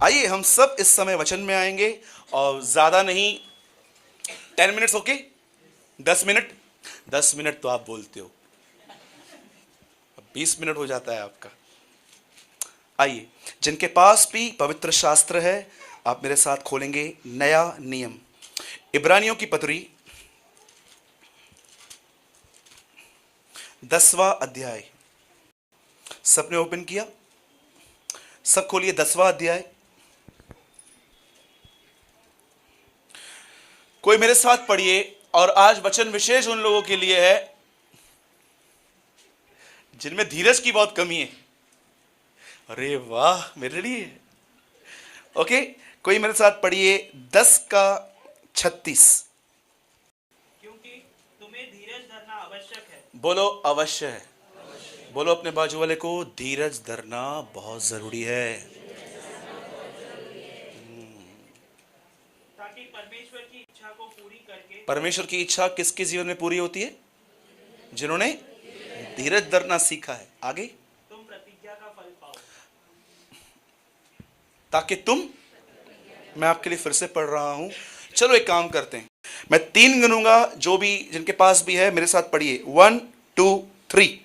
आइए हम सब इस समय वचन में आएंगे और ज़्यादा नहीं, 10 मिनट्स ओके, 10 मिनट। 10 मिनट तो आप बोलते हो, 20 मिनट हो जाता है आपका। आइए, जिनके पास भी पवित्र शास्त्र है आप मेरे साथ खोलेंगे नया नियम, इब्रानियों की पत्री 10वां अध्याय। सबने ओपन किया? सब खोलिए 10वां अध्याय। कोई मेरे साथ पढ़िए। और आज वचन विशेष उन लोगों के लिए है जिनमें धीरज की बहुत कमी है। अरे वाह, मेरे लिए ओके। कोई मेरे साथ पढ़िए 10:36। क्योंकि तुम्हें धीरज धरना आवश्यक है। बोलो अवश्य है। बोलो अपने बाजू वाले को, धीरज धरना बहुत जरूरी है। ताकि परमेश्वर की इच्छा को पूरी करके, परमेश्वर की इच्छा किसके जीवन में पूरी होती है? जिन्होंने धीरज धरना सीखा है। आगे, तुम प्रतिज्ञा का फल पाओ। ताकि तुम, मैं आपके लिए फिर से पढ़ रहा हूं। चलो एक काम करते हैं, मैं 3 गिनूंगा, जो भी जिनके पास भी है मेरे साथ पढ़िए। 1 2 3।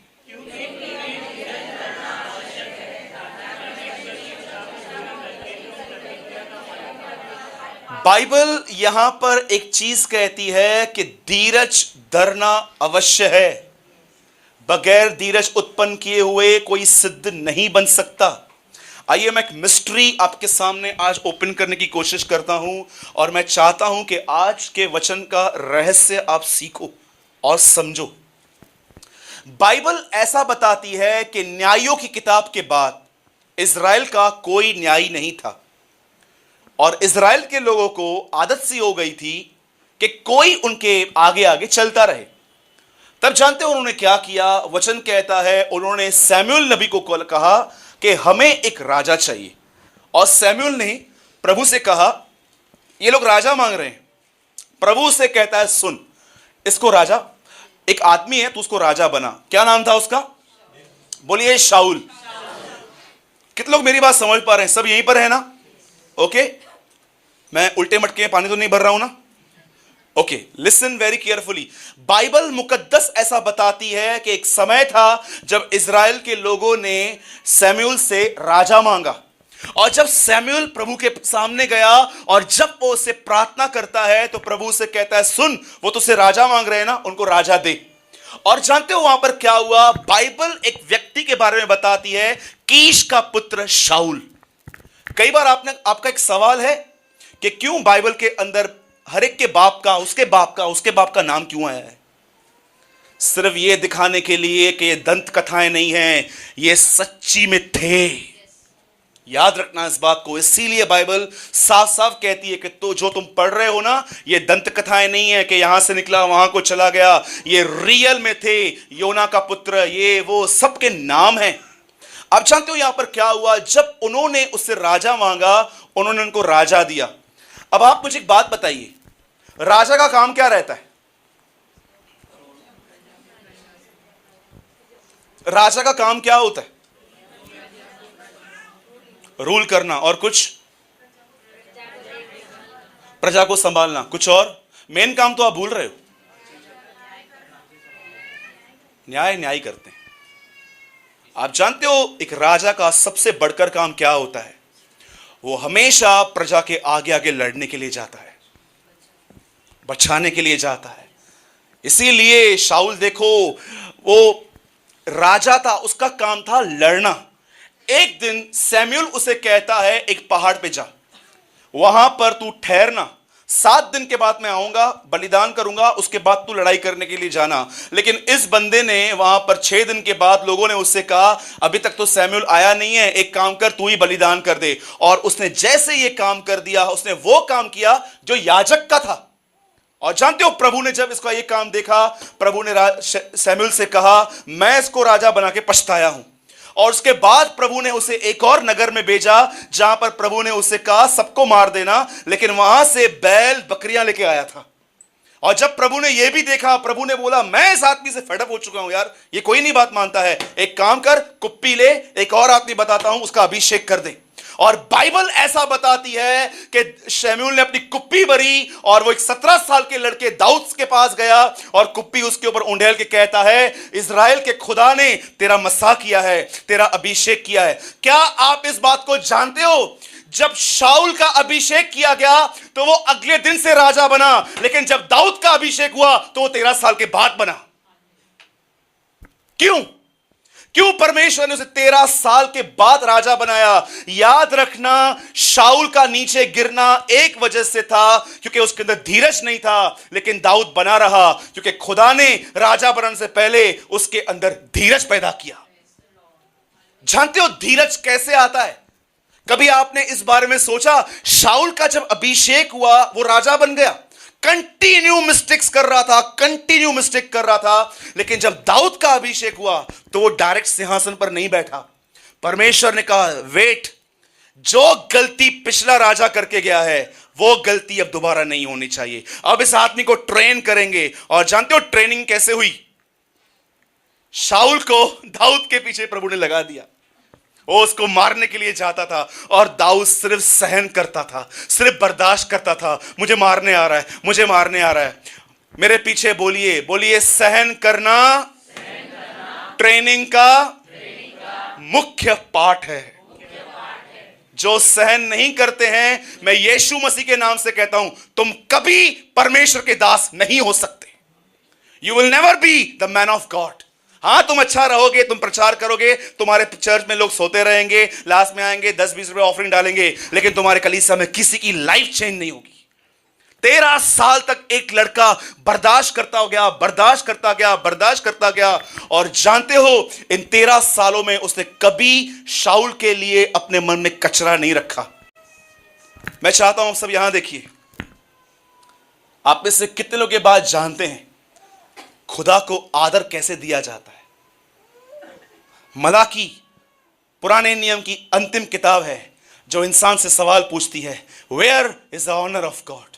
बाइबल यहां पर एक चीज कहती है कि धीरज धरना अवश्य है। बगैर धीरज उत्पन्न किए हुए कोई सिद्ध नहीं बन सकता। आइए मैं एक मिस्ट्री आपके सामने आज ओपन करने की कोशिश करता हूं और मैं चाहता हूं कि आज के वचन का रहस्य आप सीखो और समझो। बाइबल ऐसा बताती है कि न्यायों की किताब के बाद इज़राइल का कोई न्यायी नहीं था और इज़राइल के लोगों को आदत सी हो गई थी कि कोई उनके आगे आगे चलता रहे। तब जानते हो उन्होंने क्या किया? वचन कहता है उन्होंने सैमुएल नबी को कहा कि हमें एक राजा चाहिए। और सैमुएल ने प्रभु से कहा, ये लोग राजा मांग रहे हैं। प्रभु से कहता है, सुन, इसको राजा, एक आदमी है, तू उसको राजा बना। क्या नाम था उसका? बोलिए शाऊल। कितने लोग मेरी बात समझ पा रहे हैं? सब यहीं पर है ना? ओके, मैं उल्टे मटके में पानी तो नहीं भर रहा हूं ना? Okay, listen very carefully. Bible मुकद्दस ऐसा बताती है कि एक समय था जब इज़राइल के लोगों ने सैमुएल से राजा मांगा। और जब सैमुएल प्रभु के सामने गया और जब वो उससे प्रार्थना करता है तो प्रभु से कहता है, सुन, वो तुझसे राजा मांग रहे हैं ना, उनको राजा दे। और जानते हो वहां पर क्या हुआ? बाइबल एक व्यक्ति के बारे में बताती है, कीश का पुत्र शाऊल। कई बार आपका एक सवाल है कि क्यों बाइबल के अंदर हर एक के बाप का, उसके बाप का नाम क्यों आया है? सिर्फ ये दिखाने के लिए कि ये दंत कथाएं नहीं हैं, ये सच्ची में थे। याद रखना इस बात को। इसीलिए बाइबल साफ साफ कहती है कि तो जो तुम पढ़ रहे हो ना, ये दंत कथाएं नहीं है कि यहां से निकला वहां को चला गया। ये रियल में थे। योना का पुत्र, ये वो सबके नाम हैं। अब जानते हो यहां पर क्या हुआ? जब उन्होंने उससे राजा मांगा, उन्होंने उनको राजा दिया। अब आप मुझे एक बात बताइए, राजा का काम क्या रहता है? राजा का काम क्या होता है? रूल करना। और कुछ? प्रजा को संभालना। कुछ और? मेन काम तो आप भूल रहे हो। न्याय करते हैं। आप जानते हो एक राजा का सबसे बढ़कर काम क्या होता है? वो हमेशा प्रजा के आगे आगे लड़ने के लिए जाता है, बचाने के लिए जाता है। इसीलिए शाऊल देखो, वो राजा था, उसका काम था लड़ना। एक दिन सैमुएल उसे कहता है, एक पहाड़ पे जा, वहां पर तू ठहरना, 7 दिन के बाद मैं आऊंगा, बलिदान करूंगा, उसके बाद तू लड़ाई करने के लिए जाना। लेकिन इस बंदे ने वहां पर 6 दिन के बाद लोगों ने उससे कहा, अभी तक तो सैमुएल आया नहीं है, एक काम कर, तू ही बलिदान कर दे। और उसने जैसे ये काम कर दिया, उसने वो काम किया जो याजक का था। और जानते हो प्रभु ने जब इसका ये काम देखा, प्रभु ने सैमुएल से कहा, मैं इसको राजा बना के पछताया हूं। और उसके बाद प्रभु ने उसे एक और नगर में भेजा, जहां पर प्रभु ने उसे कहा सबको मार देना, लेकिन वहां से बैल बकरियां लेके आया था। और जब प्रभु ने यह भी देखा, प्रभु ने बोला, मैं इस आदमी से फेडअप हो चुका हूं यार, ये कोई नहीं बात मानता है, एक काम कर, कुप्पी ले, एक और आदमी बताता हूं, उसका अभिषेक कर दे। और बाइबल ऐसा बताती है कि शमूएल ने अपनी कुप्पी भरी और वो एक 17 साल के लड़के दाऊद के पास गया और कुप्पी उसके ऊपर उंडेल के कहता है, इज़राइल के खुदा ने तेरा मसा किया है, तेरा अभिषेक किया है। क्या आप इस बात को जानते हो? जब शाऊल का अभिषेक किया गया तो वो अगले दिन से राजा बना, लेकिन जब दाऊद का अभिषेक हुआ तो वो 13 साल के बाद बना। क्यों परमेश्वर ने उसे 13 साल के बाद राजा बनाया? याद रखना, शाऊल का नीचे गिरना एक वजह से था क्योंकि उसके अंदर धीरज नहीं था, लेकिन दाऊद बना रहा क्योंकि खुदा ने राजा बनने से पहले उसके अंदर धीरज पैदा किया। जानते हो धीरज कैसे आता है? कभी आपने इस बारे में सोचा? शाऊल का जब अभिषेक हुआ वो राजा बन गया, कंटिन्यू मिस्टेक्स कर रहा था, लेकिन जब दाऊद का अभिषेक हुआ तो वो डायरेक्ट सिंहासन पर नहीं बैठा। परमेश्वर ने कहा, वेट, जो गलती पिछला राजा करके गया है वो गलती अब दोबारा नहीं होनी चाहिए। अब इस आदमी को ट्रेन करेंगे। और जानते हो ट्रेनिंग कैसे हुई? शाऊल को दाऊद के पीछे प्रभु ने लगा दिया। वो उसको मारने के लिए चाहता था और दाऊद सिर्फ सहन करता था, सिर्फ बर्दाश्त करता था। मुझे मारने आ रहा है। मेरे पीछे बोलिए सहन करना ट्रेनिंग का मुख्य पार्ट है। जो सहन नहीं करते हैं, मैं यीशु मसीह के नाम से कहता हूं, तुम कभी परमेश्वर के दास नहीं हो सकते। You will never be the man of God. हाँ, तुम अच्छा रहोगे, तुम प्रचार करोगे, तुम्हारे चर्च में लोग सोते रहेंगे, लास्ट में आएंगे 10-20 रुपए ऑफरिंग डालेंगे, लेकिन तुम्हारे कलीसिया में किसी की लाइफ चेंज नहीं होगी। 13 साल तक एक लड़का बर्दाश्त करता गया और जानते हो इन 13 सालों में उसने कभी शाऊल के लिए अपने मन में कचरा नहीं रखा। मैं चाहता हूं सब यहां देखिए, आप में से कितने लोग ये बात जानते हैं खुदा को आदर कैसे दिया जाता है? मलाकी पुराने नियम की अंतिम किताब है जो इंसान से सवाल पूछती है, where is the honour of God?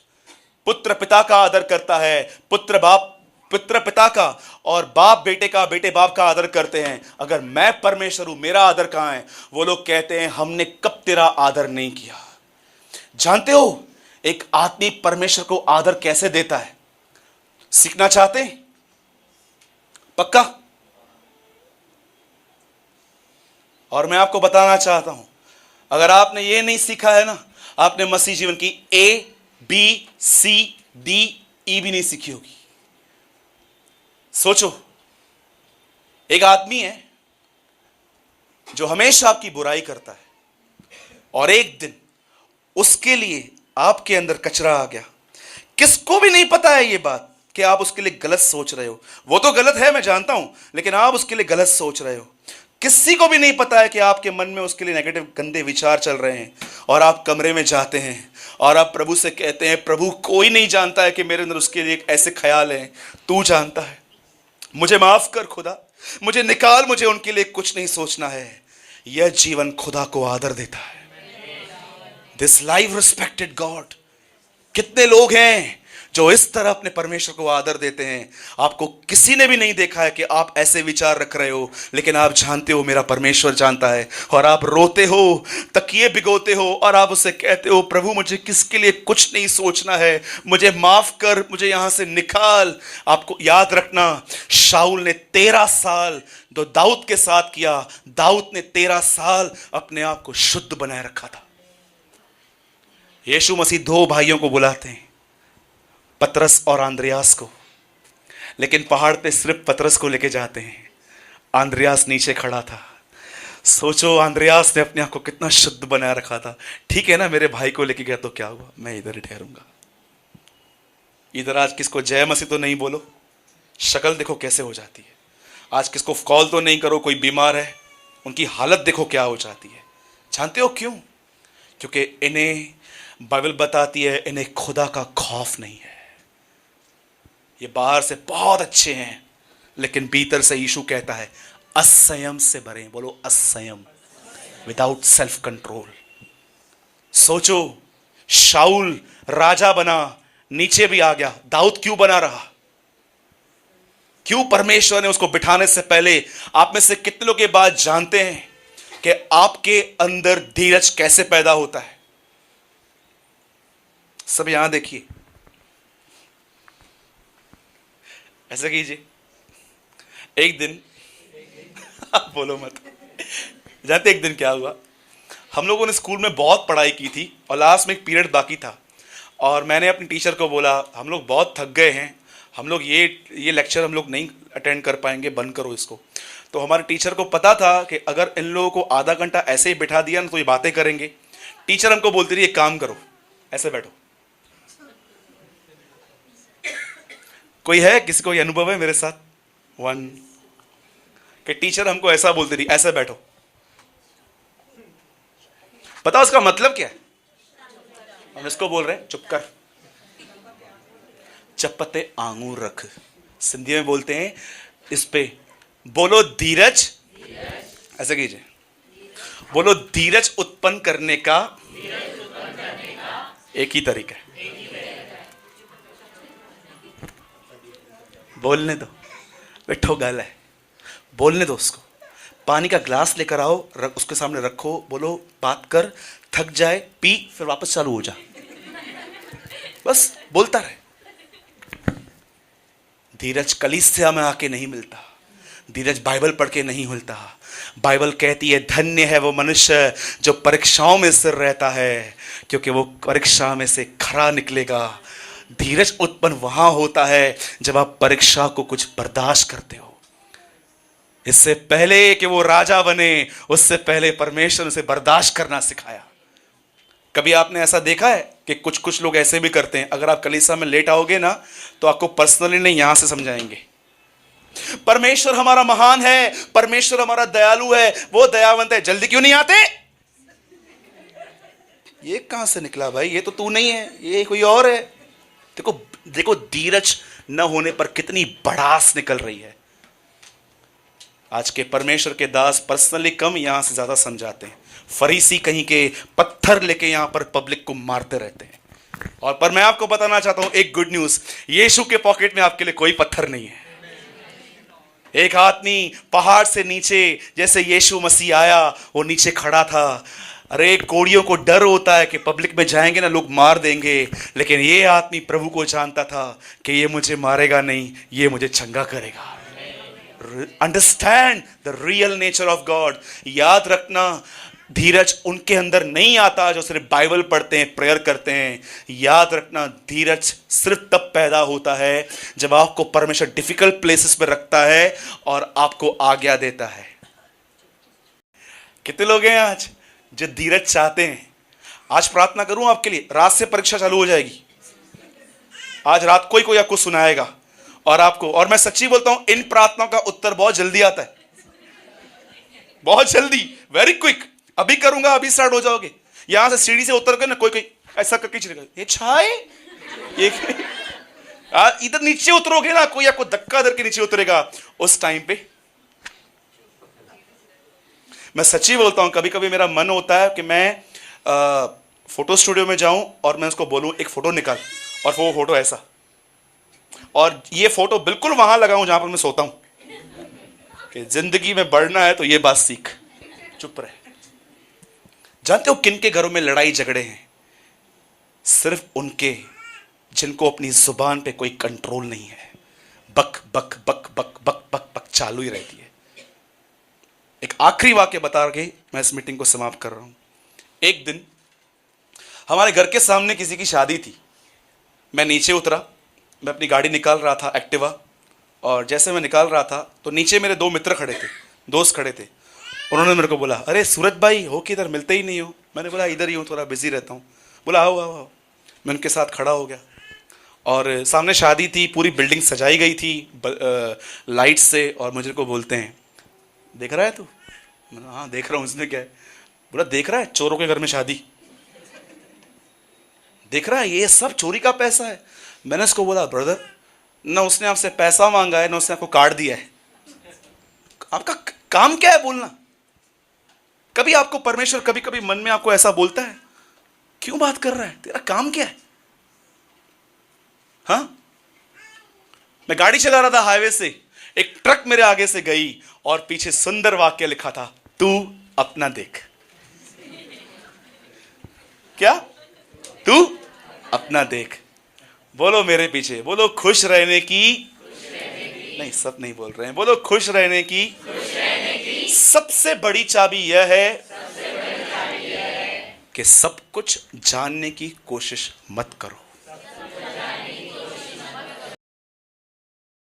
पुत्र पिता का आदर करता है, पुत्र पिता का, और बाप बेटे का, बेटे बाप का आदर करते हैं। अगर मैं परमेश्वर हूं, मेरा आदर कहां है? वो लोग कहते हैं, हमने कब तेरा आदर नहीं किया। जानते हो एक आदमी परमेश्वर को आदर कैसे देता है? सीखना चाहते हैं? पक्का? और मैं आपको बताना चाहता हूं, अगर आपने ये नहीं सीखा है ना, आपने मसीह जीवन की ABCDE भी नहीं सीखी होगी। सोचो, एक आदमी है जो हमेशा आपकी बुराई करता है और एक दिन उसके लिए आपके अंदर कचरा आ गया। किसको भी नहीं पता है ये बात कि आप उसके लिए गलत सोच रहे हो। वो तो गलत है, मैं जानता हूं, लेकिन आप उसके लिए गलत सोच रहे हो। किसी को भी नहीं पता है कि आपके मन में उसके लिए नेगेटिव गंदे विचार चल रहे हैं, और आप कमरे में जाते हैं और आप प्रभु से कहते हैं, प्रभु कोई नहीं जानता है कि मेरे अंदर उसके लिए ऐसे ख्याल हैं, तू जानता है, मुझे माफ कर खुदा, मुझे निकाल, मुझे उनके लिए कुछ नहीं सोचना है। यह जीवन खुदा को आदर देता है। This life respected God. कितने लोग हैं जो इस तरह अपने परमेश्वर को आदर देते हैं? आपको किसी ने भी नहीं देखा है कि आप ऐसे विचार रख रहे हो, लेकिन आप जानते हो मेरा परमेश्वर जानता है। और आप रोते हो, तकिए भिगोते हो और आप उससे कहते हो, प्रभु मुझे किसके लिए कुछ नहीं सोचना है, मुझे माफ कर, मुझे यहां से निकाल। आपको याद रखना, शाऊल ने 13 साल जो दाऊद के साथ किया, दाऊद ने 13 साल अपने आप को शुद्ध बनाए रखा था। यीशु मसीह 2 भाइयों को बुलाते हैं, पतरस और आंद्रियास को, लेकिन पहाड़ पे सिर्फ पतरस को लेके जाते हैं। आंद्रियास नीचे खड़ा था। सोचो, आंद्रियास ने अपने आप को कितना शुद्ध बनाया रखा था। ठीक है ना, मेरे भाई को लेके गया तो क्या हुआ, मैं इधर ही ठहरूंगा। इधर आज किसको जय मसीह तो नहीं बोलो, शक्ल देखो कैसे हो जाती है। आज किसको कॉल तो नहीं करो, कोई बीमार है, उनकी हालत देखो क्या हो जाती है। जानते हो क्यों? क्योंकि इन्हें बाइबल बताती है, इन्हें खुदा का खौफ नहीं है। ये बाहर से बहुत अच्छे हैं, लेकिन भीतर से यीशु कहता है असंयम से भरे। बोलो असंयम, विदाउट सेल्फ कंट्रोल। सोचो, शाऊल राजा बना, नीचे भी आ गया, दाऊद क्यों बना रहा? क्यों परमेश्वर ने उसको बिठाने से पहले, आप में से कितने लोग ये बात जानते हैं कि आपके अंदर धीरज कैसे पैदा होता है। सब यहां देखिए, ऐसा कीजिए। एक दिन आप बोलो मत। जानते एक दिन क्या हुआ? हम लोगों ने स्कूल में बहुत पढ़ाई की थी और लास्ट में एक पीरियड बाकी था, और मैंने अपनी टीचर को बोला हम लोग बहुत थक गए हैं, हम लोग ये लेक्चर हम लोग नहीं अटेंड कर पाएंगे, बंद करो इसको। तो हमारे टीचर को पता था कि अगर इन लोगों को आधा घंटा ऐसे ही बिठा दिया ना तो ये बातें करेंगे। टीचर हमको बोलती रही एक काम करो, ऐसे बैठो। कोई है, किसी को ये अनुभव है मेरे साथ? वन कि टीचर हमको ऐसा बोलती रही, ऐसे बैठो। पता उसका मतलब क्या है? हम इसको बोल रहे हैं चुप कर, चपते आंगूर रख। सिंधी में बोलते हैं इस पे, बोलो धीरज। ऐसे कीजिए, बोलो धीरज उत्पन्न करने का एक ही तरीका है। बोलने दो, बैठो, गाल है, बोलने दो उसको। पानी का ग्लास लेकर आओ, उसके सामने रखो, बोलो बात कर, थक जाए पी, फिर वापस चालू हो जा, बस बोलता रहे। धीरज कलीसिया में आके नहीं मिलता, धीरज बाइबल पढ़ के नहीं मिलता। बाइबल कहती है धन्य है वो मनुष्य जो परीक्षाओं में स्थिर रहता है, क्योंकि वो परीक्षा में से खरा निकलेगा। धीरज उत्पन्न वहां होता है जब आप परीक्षा को कुछ बर्दाश्त करते हो। इससे पहले कि वो राजा बने, उससे पहले परमेश्वर ने उसे बर्दाश्त करना सिखाया। कभी आपने ऐसा देखा है कि कुछ कुछ लोग ऐसे भी करते हैं, अगर आप कलीसिया में लेट आओगे ना तो आपको पर्सनली नहीं, यहां से समझाएंगे परमेश्वर हमारा महान है, परमेश्वर हमारा दयालु है, वो दयावंत है, जल्दी क्यों नहीं आते? ये कहां से निकला भाई? ये तो तू नहीं है, ये कोई और है। देखो देखो, धीरज न होने पर कितनी भड़ास निकल रही है। आज के परमेश्वर के दास पर्सनली कम, यहां से ज्यादा समझाते हैं। फरीसी कहीं के पत्थर लेके यहां पर पब्लिक को मारते रहते हैं। और पर मैं आपको बताना चाहता हूं एक गुड न्यूज, यीशु के पॉकेट में आपके लिए कोई पत्थर नहीं है। एक आदमी पहाड़ से नीचे, जैसे यीशु मसीह आया, वो नीचे खड़ा था। अरे कोड़ियों को डर होता है कि पब्लिक में जाएंगे ना लोग मार देंगे, लेकिन ये आदमी प्रभु को जानता था कि ये मुझे मारेगा नहीं, ये मुझे चंगा करेगा। Understand the real nature of God. याद रखना, धीरज उनके अंदर नहीं आता जो सिर्फ बाइबल पढ़ते हैं, प्रेयर करते हैं। याद रखना, धीरज सिर्फ तब पैदा होता है जब आपको परमेश्वर डिफिकल्ट प्लेसेस पर रखता है और आपको आज्ञा देता है। कितने लोग हैं आज जो धीरज चाहते हैं? आज प्रार्थना करूं आपके लिए, रात से परीक्षा चालू हो जाएगी। आज रात कोई आपको सुनाएगा और आपको, और मैं सच्ची बोलता हूं, इन प्रार्थनाओं का उत्तर बहुत जल्दी आता है, बहुत जल्दी, वेरी क्विक। अभी करूंगा, अभी स्टार्ट हो जाओगे। यहां से सीढ़ी से उतर कर ना कोई ऐसा करके चलेगा, ये छाए, ये इधर नीचे उतरोगे ना, कोई आपको धक्का दे के नीचे उतरेगा। उस टाइम पे मैं सच्ची बोलता हूं, कभी कभी मेरा मन होता है कि मैं फोटो स्टूडियो में जाऊं और मैं उसको बोलूं एक फोटो निकाल, और वो फोटो ऐसा, और ये फोटो बिल्कुल वहां लगाऊं जहां पर मैं सोता हूं कि जिंदगी में बढ़ना है तो ये बात सीख, चुप रहे। जानते हो किन के घरों में लड़ाई झगड़े हैं? सिर्फ उनके जिनको अपनी जुबान पे कोई कंट्रोल नहीं है। बक बक बक बक बक बक बक चालू ही रहती है। एक आखिरी वाक्य बता के मैं इस मीटिंग को समाप्त कर रहा हूं। एक दिन हमारे घर के सामने किसी की शादी थी। मैं नीचे उतरा, मैं अपनी गाड़ी निकाल रहा था, एक्टिवा, और जैसे मैं निकाल रहा था तो नीचे मेरे दो मित्र खड़े थे, दोस्त खड़े थे। उन्होंने मेरे को बोला, अरे सूरज भाई हो किधर, मिलते ही नहीं हो। मैंने बोला इधर ही हूँ, थोड़ा बिजी रहता हूँ। बोला आओ आओ आओ। मैं उनके साथ खड़ा हो गया और सामने शादी थी, पूरी बिल्डिंग सजाई गई थी लाइट से, और मुझे को बोलते हैं देख रहा है तू? हाँ देख रहा हूँ। उसने क्या है? बोला देख रहा है चोरों के घर में शादी, देख रहा है ये सब चोरी का पैसा है। मैंने उसको बोला ब्रदर, ना उसने आपसे पैसा मांगा है ना उसने आपको कार्ड दिया है, आपका काम क्या है बोलना? कभी आपको परमेश्वर कभी कभी मन में आपको ऐसा बोलता है, क्यों बात कर रहा है, तेरा काम क्या है? हाँ, मैं गाड़ी चला रहा था हाईवे से, एक ट्रक मेरे आगे से गई और पीछे सुंदर वाक्य लिखा था, तू अपना देख। क्या? तू अपना देख। बोलो मेरे पीछे, बोलो खुश रहने की, नहीं सब नहीं बोल रहे हैं, बोलो खुश रहने की सबसे बड़ी चाबी यह है कि सब कुछ जानने की कोशिश मत करो।